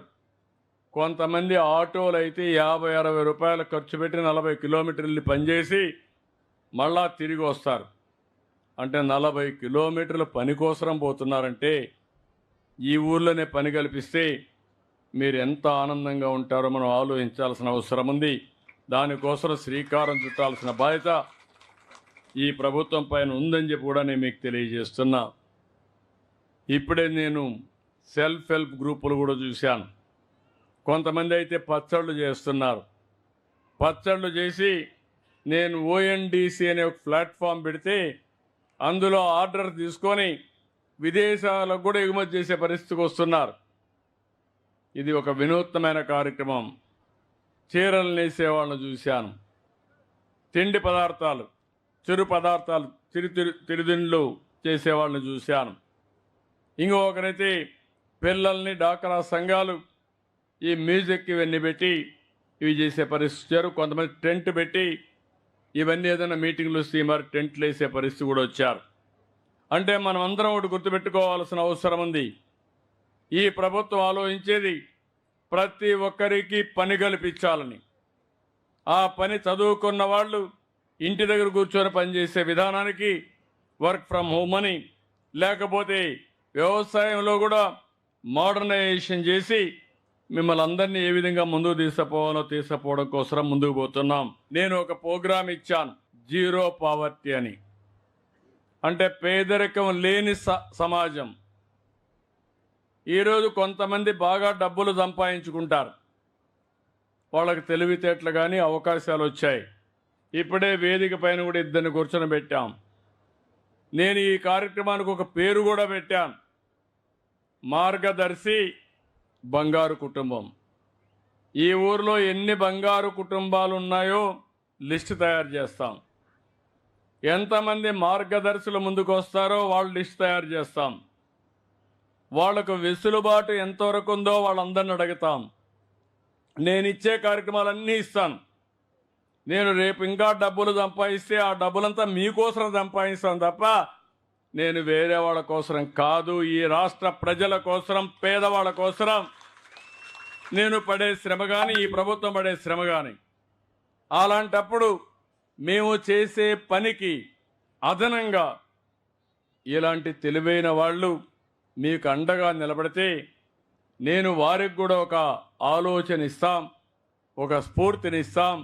కొంతమంది ఆటోలు అయితే 50-60 రూపాయలు ఖర్చు పెట్టి 40 కిలోమీటర్లు పనిచేసి మళ్ళా తిరిగి వస్తారు. అంటే 40 కిలోమీటర్ల పని కోసం పోతున్నారంటే ఈ ఊర్లోనే పని కల్పిస్తే మీరు ఎంత ఆనందంగా ఉంటారో మనం ఆలోచించాల్సిన అవసరం ఉంది. దానికోసం శ్రీకారం చుట్టాల్సిన బాధ్యత ఈ ప్రభుత్వం పైన ఉందని చెప్పి కూడా నేను మీకు తెలియజేస్తున్నా. ఇప్పుడే నేను సెల్ఫ్ హెల్ప్ గ్రూపులు కూడా చూశాను. కొంతమంది అయితే పచ్చళ్ళు చేస్తున్నారు. పచ్చళ్ళు చేసి నేను ఓఎన్డీసీ అనే ఒక ప్లాట్ఫామ్ పెడితే అందులో ఆర్డర్ తీసుకొని విదేశాలకు కూడా ఎగుమతి చేసే పరిస్థితికి వస్తున్నారు. ఇది ఒక వినూత్నమైన కార్యక్రమం. చీరలు నేసే వాళ్ళని చూశాను. తిండి పదార్థాలు, చిరు పదార్థాలు, తిరుదిండ్లు చేసేవాళ్ళని చూశాను. ఇంకొకరైతే పిల్లల్ని డాక్రా సంఘాలు ఈ మ్యూజిక్ ఇవన్నీ పెట్టి ఇవి చేసే పరిస్థితి. కొంతమంది టెంట్ పెట్టి ఇవన్నీ ఏదైనా మీటింగ్లు వస్తే మరి టెంట్లు వేసే పరిస్థితి కూడా వచ్చారు. అంటే మనం అందరం ఒకటి గుర్తుపెట్టుకోవాల్సిన అవసరం ఉంది. ఈ ప్రభుత్వం ఆలోచించేది ప్రతి ఒక్కరికి పని కల్పించాలని. ఆ పని చదువుకున్న వాళ్ళు ఇంటి దగ్గర కూర్చొని పనిచేసే విధానానికి వర్క్ ఫ్రమ్ హోమ్ అని, లేకపోతే వ్యవసాయంలో కూడా మోడర్నైజేషన్ చేసి మిమ్మల్ని అందరినీ ఏ విధంగా ముందుకు తీసుకుపోవడం కోసం ముందుకు పోతున్నాం. నేను ఒక ప్రోగ్రాం ఇచ్చాను, జీరో పావర్టీ అని. అంటే పేదరికం లేని సమాజం. ఈరోజు కొంతమంది బాగా డబ్బులు సంపాదించుకుంటారు. వాళ్ళకి తెలివితేటలు కానీ అవకాశాలు వచ్చాయి. ఇప్పుడే వేదిక పైన కూడా ఇద్దరిని కూర్చొని పెట్టాం. నేను ఈ కార్యక్రమానికి ఒక పేరు కూడా పెట్టాను, మార్గదర్శి బంగారు కుటుంబం. ఈ ఊరిలో ఎన్ని బంగారు కుటుంబాలు ఉన్నాయో లిస్టు తయారు చేస్తాం. ఎంతమంది మార్గదర్శులు ముందుకు వస్తారో వాళ్ళు లిస్ట్ తయారు చేస్తాం. వాళ్లకు వెసులుబాటు ఎంతవరకు ఉందో వాళ్ళందరిని అడుగుతాం. నేను ఇచ్చే కార్యక్రమాలన్నీ ఇస్తాను. నేను రేపు ఇంకా డబ్బులు సంపాదిస్తే ఆ డబ్బులంతా మీకోసం సంపాదిస్తాను తప్ప నేను వేరే వాళ్ళ కోసం కాదు. ఈ రాష్ట్ర ప్రజల కోసం, పేదవాళ్ళ కోసం నేను పడే శ్రమ కానీ, ఈ ప్రభుత్వం పడే శ్రమ కానీ. అలాంటప్పుడు మేము చేసే పనికి అదనంగా ఇలాంటి తెలివైన వాళ్ళు మీకు అండగా నిలబడితే నేను వారికి కూడా ఒక ఆలోచన ఇస్తాం, ఒక స్ఫూర్తినిస్తాం,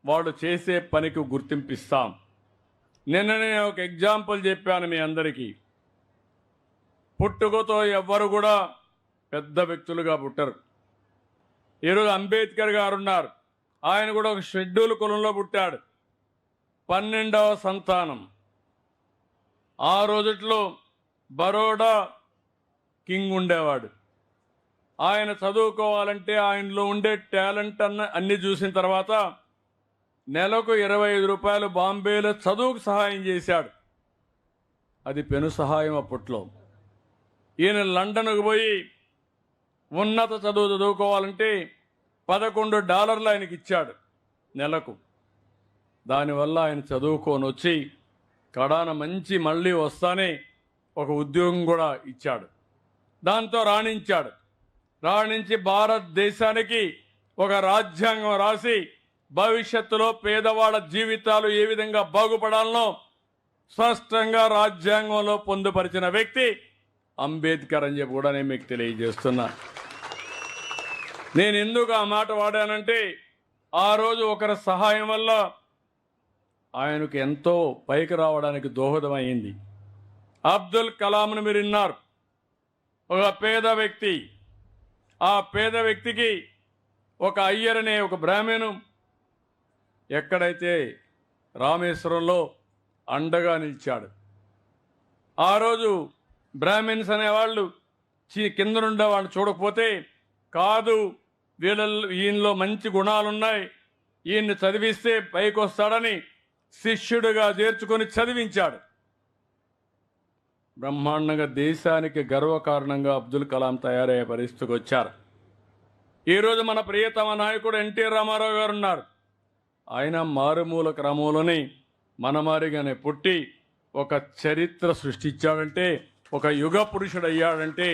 వాళ్ళు చేసే పనికి గుర్తింపిస్తాం. నిన్ననే ఒక ఎగ్జాంపుల్ చెప్పాను మీ అందరికీ. పుట్టుకతో ఎవ్వరు కూడా పెద్ద వ్యక్తులుగా పుట్టరు. ఈరోజు అంబేద్కర్ గారు ఉన్నారు. ఆయన కూడా ఒక షెడ్యూల్ కులంలో పుట్టాడు, 12వ సంతానం. ఆ రోజుట్లో బరోడా కింగ్ ఉండేవాడు. ఆయన చదువుకోవాలంటే ఆయనలో ఉండే టాలెంట్ అన్ని చూసిన తర్వాత నెలకు 25 రూపాయలు బాంబేలో చదువుకు సహాయం చేశాడు. అది పెను సహాయం అప్పట్లో. ఈయన లండన్కు పోయి ఉన్నత చదువుకోవాలంటే $11 ఆయనకి ఇచ్చాడు నెలకు. దానివల్ల ఆయన చదువుకొని వచ్చి కడాన మంచి మళ్ళీ వస్తానే ఒక ఉద్యోగం కూడా ఇచ్చాడు. దాంతో రాణించాడు. రాణించి భారతదేశానికి ఒక రాజ్యాంగం రాసి భవిష్యత్తులో పేదవాళ్ళ జీవితాలు ఏ విధంగా బాగుపడాలనో స్పష్టంగా రాజ్యాంగంలో పొందుపరిచిన వ్యక్తి అంబేద్కర్ అని చెప్పి కూడా నేను మీకు తెలియజేస్తున్నా. నేను ఎందుకు ఆ మాట వాడానంటే ఆ రోజు ఒకరి సహాయం వల్ల ఆయనకు ఎంతో పైకి రావడానికి దోహదమైంది. అబ్దుల్ కలాంను మీరు విన్నారు. ఒక పేద వ్యక్తి. ఆ పేద వ్యక్తికి ఒక అయ్యర్ అనే ఒక బ్రాహ్మణు ఎక్కడైతే రామేశ్వరంలో అండగా నిలిచాడు. ఆ రోజు బ్రాహ్మిన్స్ అనేవాళ్ళు కింద నుండే వాళ్ళు చూడకపోతే కాదు, ఈయనలో మంచి గుణాలున్నాయి, ఈయన్ని చదివిస్తే పైకి వస్తాడని శిష్యుడిగా చేర్చుకొని చదివించాడు. బ్రహ్మాండంగా దేశానికి గర్వకారణంగా అబ్దుల్ కలాం తయారయ్యే పరిస్థితికి వచ్చారు. ఈరోజు మన ప్రియతమ నాయకుడు ఎన్టీ రామారావు గారు ఉన్నారు. ఆయన మారుమూల క్రమంలోని మనమారిగానే పుట్టి ఒక చరిత్ర సృష్టించాడంటే, ఒక యుగ పురుషుడు అయ్యాడంటే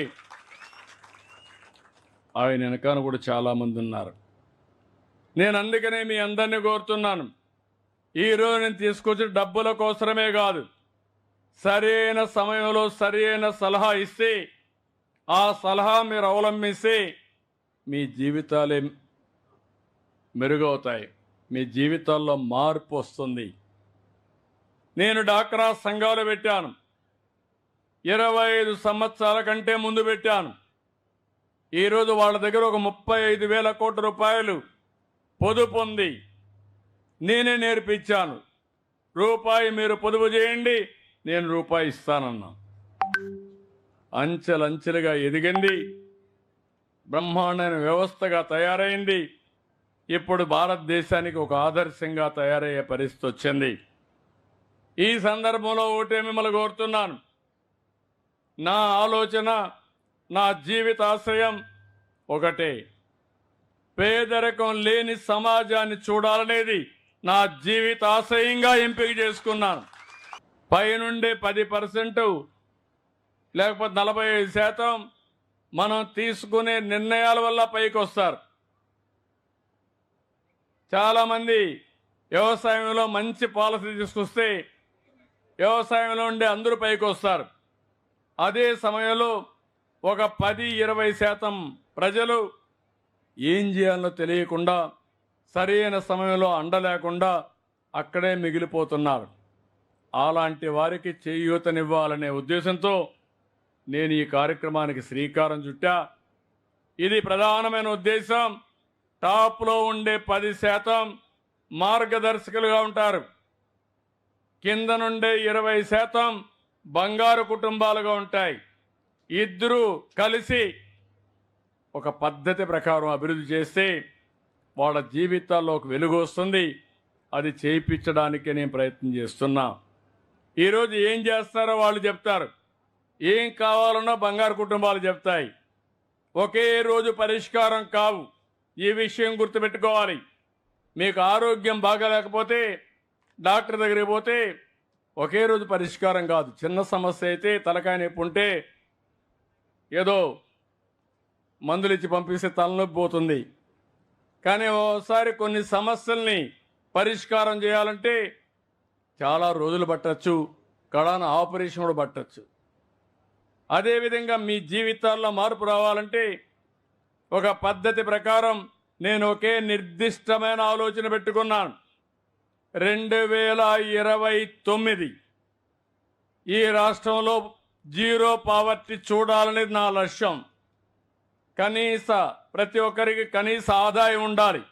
ఆయన వెనకాల కూడా చాలామంది ఉన్నారు. నేను అందుకనే మీ అందరినీ కోరుతున్నాను, ఈరోజు నేను తీసుకొచ్చిన డబ్బుల కోసమే కాదు, సరైన సమయంలో సరైన సలహా ఇస్తే ఆ సలహా మీరు అవలంబిస్తే మీ జీవితాలే మెరుగవుతాయి, మీ జీవితాల్లో మార్పు వస్తుంది. నేను డాక్రా సంఘాలు పెట్టాను, 25 సంవత్సరాల కంటే ముందు పెట్టాను. ఈరోజు వాళ్ళ దగ్గర ఒక 35,000 కోట్ల రూపాయలు పొదుపు ఉంది. నేనే నేర్పించాను, రూపాయి మీరు పొదుపు చేయండి, నేను రూపాయి ఇస్తానన్నా. అంచెలంచెలుగా ఎదిగింది, బ్రహ్మాండమైన వ్యవస్థగా తయారైంది. ఇప్పుడు భారతదేశానికి ఒక ఆదర్శంగా తయారయ్యే పరిస్థితి వచ్చింది. ఈ సందర్భంలో ఒకటే మిమ్మల్ని కోరుతున్నాను, నా ఆలోచన, నా జీవితాశయం ఒకటే, పేదరికం లేని సమాజాన్ని చూడాలనేది నా జీవితాశయంగా ఎంపిక చేసుకున్నాను. పైనుండే 10% లేకపోతే 45% మనం తీసుకునే నిర్ణయాల వల్ల పైకి వస్తారు. చాలామంది వ్యవసాయంలో మంచి పాలసీ తీసుకొస్తే వ్యవసాయంలో ఉండే అందరూ పైకి వస్తారు. అదే సమయంలో ఒక 10-20% ప్రజలు ఏం చేయాలో తెలియకుండా, సరైన సమయంలో అండ లేకుండా అక్కడే మిగిలిపోతున్నారు. అలాంటి వారికి చేయూతనివ్వాలనే ఉద్దేశంతో నేను ఈ కార్యక్రమానికి శ్రీకారం చుట్టా. ఇది ప్రధానమైన ఉద్దేశం. టాప్లో ఉండే 10% మార్గదర్శకులుగా ఉంటారు, కింద నుండే 20% బంగారు కుటుంబాలుగా ఉంటాయి. ఇద్దరూ కలిసి ఒక పద్ధతి ప్రకారం అభివృద్ధి చేస్తే వాళ్ళ జీవితాల్లో ఒక వెలుగు వస్తుంది. అది చేయించడానికి నేను ప్రయత్నం చేస్తున్నా. ఈరోజు ఏం చేస్తారో వాళ్ళు చెప్తారు, ఏం కావాలన్నా బంగారు కుటుంబాలు చెప్తాయి. ఒకే రోజు పరిష్కారం కావు, ఈ విషయం గుర్తుపెట్టుకోవాలి. మీకు ఆరోగ్యం బాగాలేకపోతే డాక్టర్ దగ్గరికి పోతే ఒకే రోజు పరిష్కారం కాదు. చిన్న సమస్య అయితే, తలకాయ నొప్పి ఉంటే ఏదో మందులు ఇచ్చి పంపిస్తే తలనొప్పి పోతుంది. కానీ ఓసారి కొన్ని సమస్యల్ని పరిష్కారం చేయాలంటే చాలా రోజులు పట్టచ్చు, కడాన ఆపరేషన్ కూడా పట్టచ్చు. అదేవిధంగా మీ జీవితాల్లో మార్పు రావాలంటే ఒక పద్ధతి ప్రకారం నేను ఒకే నిర్దిష్టమైన ఆలోచన పెట్టుకున్నాను. 2029 ఈ రాష్ట్రంలో జీరో పావర్టీ చూడాలనేది నా లక్ష్యం. ప్రతి ఒక్కరికి కనీస ఆదాయం ఉండాలి.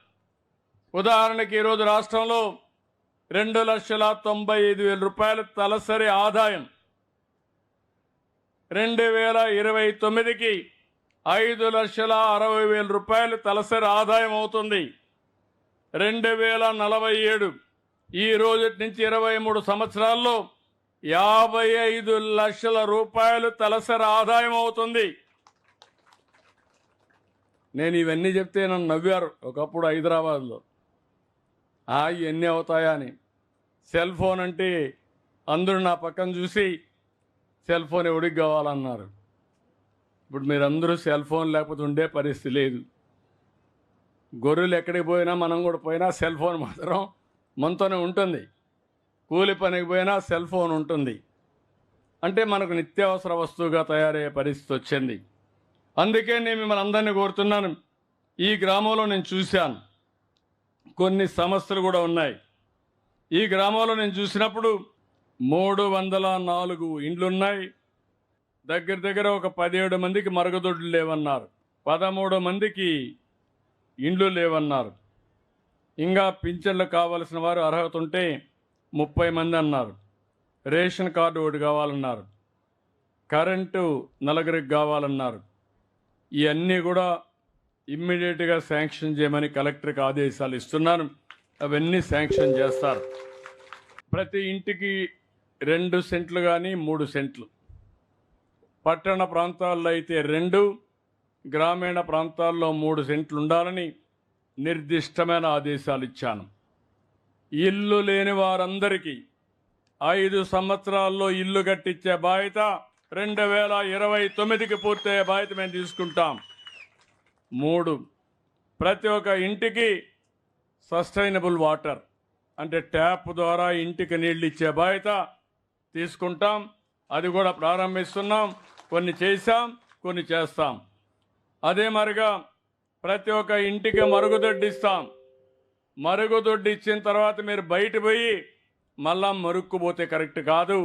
ఉదాహరణకి ఈరోజు రాష్ట్రంలో 2,95,000 రూపాయల తలసరి ఆదాయం, 2029కి 5,60,000 రూపాయలు తలసరి ఆదాయం అవుతుంది. 2047 ఈ రోజు నుంచి 23 సంవత్సరాల్లో 55 లక్షల రూపాయలు తలసరి ఆదాయం అవుతుంది. నేను ఇవన్నీ చెప్తే నన్ను నవ్వారు ఒకప్పుడు హైదరాబాద్లో, ఇవన్నీ అవుతాయా అని. సెల్ ఫోన్ అంటే అందరూ నా పక్కన చూసి సెల్ ఫోన్ ఎవడికి కావాలన్నారు. ఇప్పుడు మీరందరూ సెల్ ఫోన్ లేకపోతే ఉండే పరిస్థితి లేదు. గొర్రెలు ఎక్కడికి పోయినా, మనం కూడా పోయినా సెల్ ఫోన్ మాత్రం మనతోనే ఉంటుంది. కూలి పనికి పోయినా సెల్ ఫోన్ ఉంటుంది. అంటే మనకు నిత్యావసర వస్తువుగా తయారయ్యే పరిస్థితి వచ్చింది. అందుకే నేను మిమ్మల్ని అందరినీ కోరుతున్నాను, ఈ గ్రామంలో నేను చూశాను కొన్ని సమస్యలు కూడా ఉన్నాయి. ఈ గ్రామంలో నేను చూసినప్పుడు 304 ఇండ్లున్నాయి. దగ్గర ఒక 17 మందికి మరుగుదొడ్లు లేవన్నారు, 13 మందికి ఇండ్లు లేవన్నారు. ఇంకా పింఛన్లు కావాల్సిన వారు అర్హత ఉంటే 30 మంది అన్నారు. రేషన్ కార్డు ఒకటి కావాలన్నారు, కరెంటు 4 కావాలన్నారు. ఇవన్నీ కూడా ఇమ్మీడియట్గా శాంక్షన్ చేయమని కలెక్టర్కి ఆదేశాలు ఇస్తున్నాను. అవన్నీ శాంక్షన్ చేస్తారు. ప్రతి ఇంటికి 2 సెంట్లు కానీ 3 సెంట్లు, పట్టణ ప్రాంతాల్లో అయితే 2, గ్రామీణ ప్రాంతాల్లో 3 సెంట్లు ఉండాలని నిర్దిష్టమైన ఆదేశాలు ఇచ్చాను. ఇల్లు లేని వారందరికీ 5 సంవత్సరాల్లో ఇల్లు కట్టించే బాధ్యత 2029కి పూర్తయ్యే బాధ్యత మేము తీసుకుంటాం. 3, ప్రతి ఒక్క ఇంటికి సస్టైనబుల్ వాటర్, అంటే ట్యాప్ ద్వారా ఇంటికి నీళ్ళు ఇచ్చే బాధ్యత తీసుకుంటాం. అది కూడా ప్రారంభిస్తున్నాం. కొన్ని చేశాం, కొన్ని చేస్తాం. అదే మరిగా ప్రతి ఒక్క ఇంటికి మరుగుదొడ్డి ఇస్తాం. మరుగుదొడ్డి ఇచ్చిన తర్వాత మీరు బయట పోయి మళ్ళా మరుక్కుపోతే కరెక్ట్ కాదు.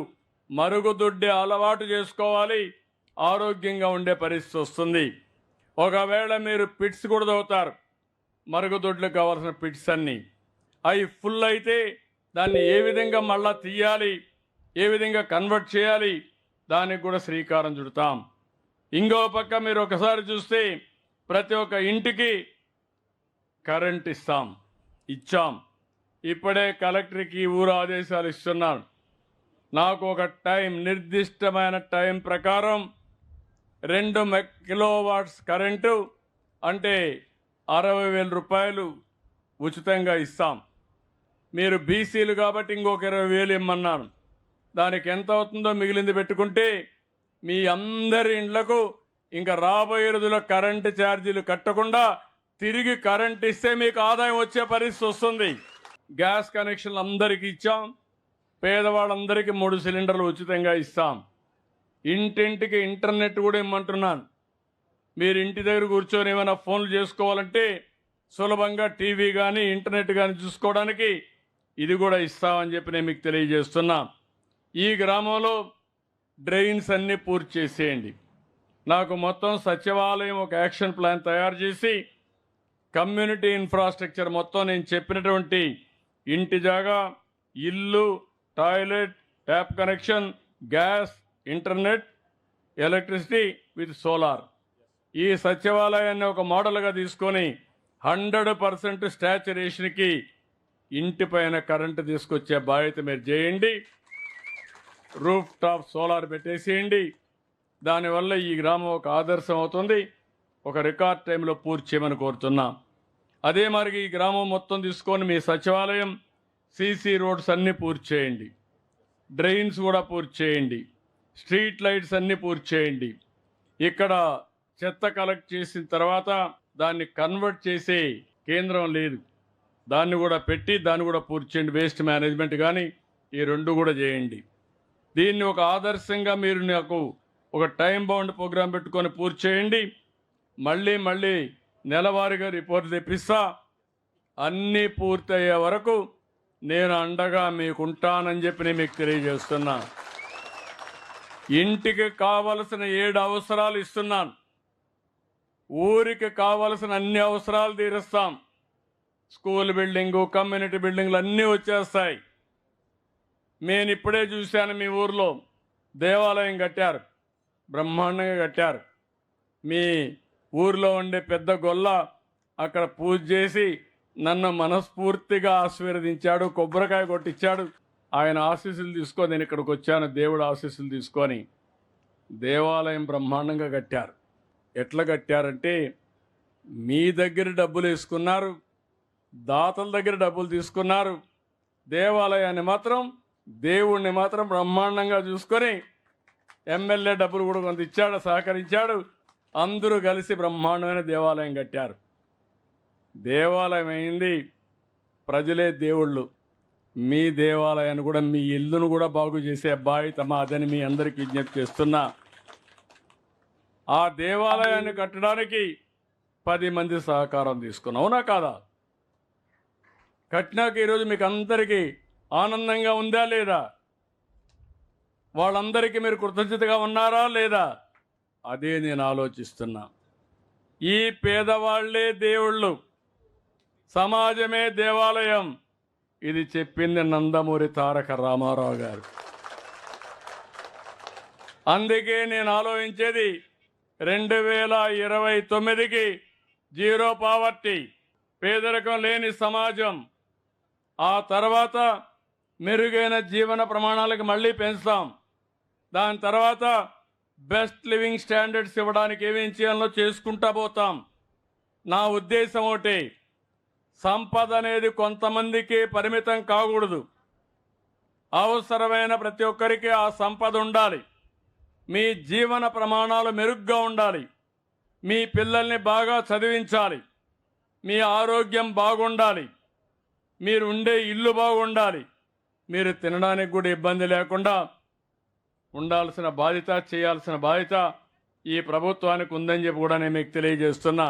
మరుగుదొడ్డి అలవాటు చేసుకోవాలి. ఆరోగ్యంగా ఉండే పరిస్థితి వస్తుంది. ఒకవేళ మీరు పిట్స్ కూడా తవ్వుతారు, మరుగుదొడ్లకు కావాల్సిన పిట్స్ అన్నీ అవి ఫుల్ అయితే దాన్ని ఏ విధంగా మళ్ళా తీయాలి, ఏ విధంగా కన్వర్ట్ చేయాలి, దానికి కూడా శ్రీకారం చుడతాం. ఇంకో పక్క మీరు ఒకసారి చూస్తే ప్రతి ఒక్క ఇంటికి కరెంట్ ఇచ్చాం. ఇప్పుడే కలెక్టర్కి ఊరు ఆదేశాలు ఇస్తున్నాను. నాకు ఒక నిర్దిష్టమైన టైం ప్రకారం 2 కిలోవాట్స్ కరెంటు అంటే 60,000 రూపాయలు ఉచితంగా ఇస్తాం. మీరు బీసీలు కాబట్టి ఇంకొక 20,000 ఇమ్మన్నాను. దానికి ఎంత అవుతుందో మిగిలింది పెట్టుకుంటే మీ అందరి ఇండ్లకు ఇంకా రాబోయే రోజుల్లో కరెంటు ఛార్జీలు కట్టకుండా తిరిగి కరెంట్ ఇస్తే మీకు ఆదాయం వచ్చే పరిస్థితి వస్తుంది. గ్యాస్ కనెక్షన్లు అందరికీ ఇచ్చాం. పేదవాళ్ళందరికీ 3 సిలిండర్లు ఉచితంగా ఇస్తాం. ఇంటింటికి ఇంటర్నెట్ కూడా ఇమ్మంటున్నాను. మీరు ఇంటి దగ్గర కూర్చొని ఏమైనా ఫోన్లు చేసుకోవాలంటే సులభంగా టీవీ కానీ ఇంటర్నెట్ కానీ చూసుకోవడానికి ఇది కూడా ఇస్తామని చెప్పి నేను మీకు తెలియజేస్తున్నా. ఈ గ్రామంలో డ్రైన్స్ అన్నీ పూర్తి చేసేయండి. నాకు మొత్తం సచివాలయం ఒక యాక్షన్ ప్లాన్ తయారు చేసి కమ్యూనిటీ ఇన్ఫ్రాస్ట్రక్చర్ మొత్తం నేను చెప్పినటువంటి ఇంటి జాగా, ఇల్లు, toilet, tap connection, gas, internet, electricity with solar, ఈ సచివాలయాన్ని ఒక మోడల్గా తీసుకొని 100% స్టాచ్యురేషన్కి ఇంటిపైన కరెంటు తీసుకొచ్చే బాధ్యత మీరు చేయండి. రూఫ్ టాప్ సోలార్ పెట్టేసేయండి. దానివల్ల ఈ గ్రామం ఒక ఆదర్శం అవుతుంది. ఒక రికార్డ్ టైంలో పూర్తి చేయమని కోరుతున్నా. అదే మరి ఈ గ్రామం మొత్తం తీసుకొని మీ సచివాలయం, సీసీ రోడ్స్ అన్నీ పూర్తి చేయండి. డ్రైన్స్ కూడా పూర్తి చేయండి. స్ట్రీట్ లైట్స్ అన్నీ పూర్తి చేయండి. ఇక్కడ చెత్త కలెక్ట్ చేసిన తర్వాత దాన్ని కన్వర్ట్ చేసే కేంద్రం లేదు, దాన్ని కూడా పెట్టి దాన్ని కూడా పూర్తి చేయండి. వేస్ట్ మేనేజ్మెంట్ కానీ ఈ 2 కూడా చేయండి. దీన్ని ఒక ఆదర్శంగా మీరు నాకు ఒక టైం బౌండ్ ప్రోగ్రాం పెట్టుకొని పూర్తి చేయండి. మళ్ళీ నెలవారీగా రిపోర్ట్ తెప్పిస్తా. అన్నీ పూర్తయ్యే వరకు నేను అండగా మీకుంటానని చెప్పి నేను మీకు తెలియజేస్తున్నా. ఇంటికి కావలసిన 7 అవసరాలు ఇస్తున్నాను. ఊరికి కావలసిన అన్ని అవసరాలు తీరుస్తాం. స్కూల్ బిల్డింగు, కమ్యూనిటీ బిల్డింగ్లు అన్నీ వచ్చేస్తాయి. నేను ఇప్పుడే చూశాను, మీ ఊర్లో దేవాలయం కట్టారు, బ్రహ్మాండంగా కట్టారు. మీ ఊర్లో ఉండే పెద్ద గొల్ల అక్కడ పూజ చేసి నన్ను మనస్ఫూర్తిగా ఆశీర్వదించాడు, కొబ్బరికాయ కొట్టించాడు. ఆయన ఆశీస్సులు తీసుకొని నేను ఇక్కడికి వచ్చాను, దేవుడు ఆశీస్సులు తీసుకొని. దేవాలయం బ్రహ్మాండంగా కట్టారు. ఎట్లా కట్టారంటే మీ దగ్గర డబ్బులు వేసుకున్నారు, దాతల దగ్గర డబ్బులు తీసుకున్నారు. దేవాలయాన్ని మాత్రం, దేవుణ్ణి మాత్రం బ్రహ్మాండంగా చూసుకొని ఎమ్మెల్యే డబ్బులు కూడా కొంత ఇచ్చాడు, సహకరించాడు. అందరూ కలిసి బ్రహ్మాండమైన దేవాలయం కట్టారు. దేవాలయం అయింది, ప్రజలే దేవుళ్ళు. మీ దేవాలయాన్ని కూడా, మీ ఇల్లును కూడా బాగు చేసే బాధ్యత మాదని మీ అందరికీ విజ్ఞప్తి చేస్తున్నా. ఆ దేవాలయాన్ని కట్టడానికి 10 మంది సహకారం తీసుకున్నాం, అవునా కాదా? కట్టినాక ఈరోజు మీకు అందరికీ ఆనందంగా ఉందా లేదా? వాళ్ళందరికీ మీరు కృతజ్ఞతగా ఉన్నారా లేదా? అదే నేను ఆలోచిస్తున్నా. ఈ పేదవాళ్లే దేవుళ్ళు, సమాజమే దేవాలయం. ఇది చెప్పింది నందమూరి తారక రామారావు గారు. అందుకే నేను ఆలోచించేది 2029కి జీరో పావర్టీ, పేదరికం లేని సమాజం. ఆ తర్వాత మెరుగైన జీవన ప్రమాణాలకు మళ్ళీ పెంచుతాం. దాని తర్వాత బెస్ట్ లివింగ్ స్టాండర్డ్స్ ఇవ్వడానికి ఏమేం చేయాలో చేసుకుంటా పోతాం. నా ఉద్దేశం ఒకటి, సంపద అనేది కొంతమందికి పరిమితం కాకూడదు. అవసరమైన ప్రతి ఒక్కరికి ఆ సంపద ఉండాలి. మీ జీవన ప్రమాణాలు మెరుగ్గా ఉండాలి. మీ పిల్లల్ని బాగా చదివించాలి. మీ ఆరోగ్యం బాగుండాలి. మీరు ఉండే ఇల్లు బాగుండాలి, మీరు తినడానికి కూడా ఇబ్బంది లేకుండా ఉండాల్సిన బాధ్యత, చేయాల్సిన బాధ్యత ఈ ప్రభుత్వానికి ఉందని చెప్పి కూడా నేను మీకు తెలియజేస్తున్నా.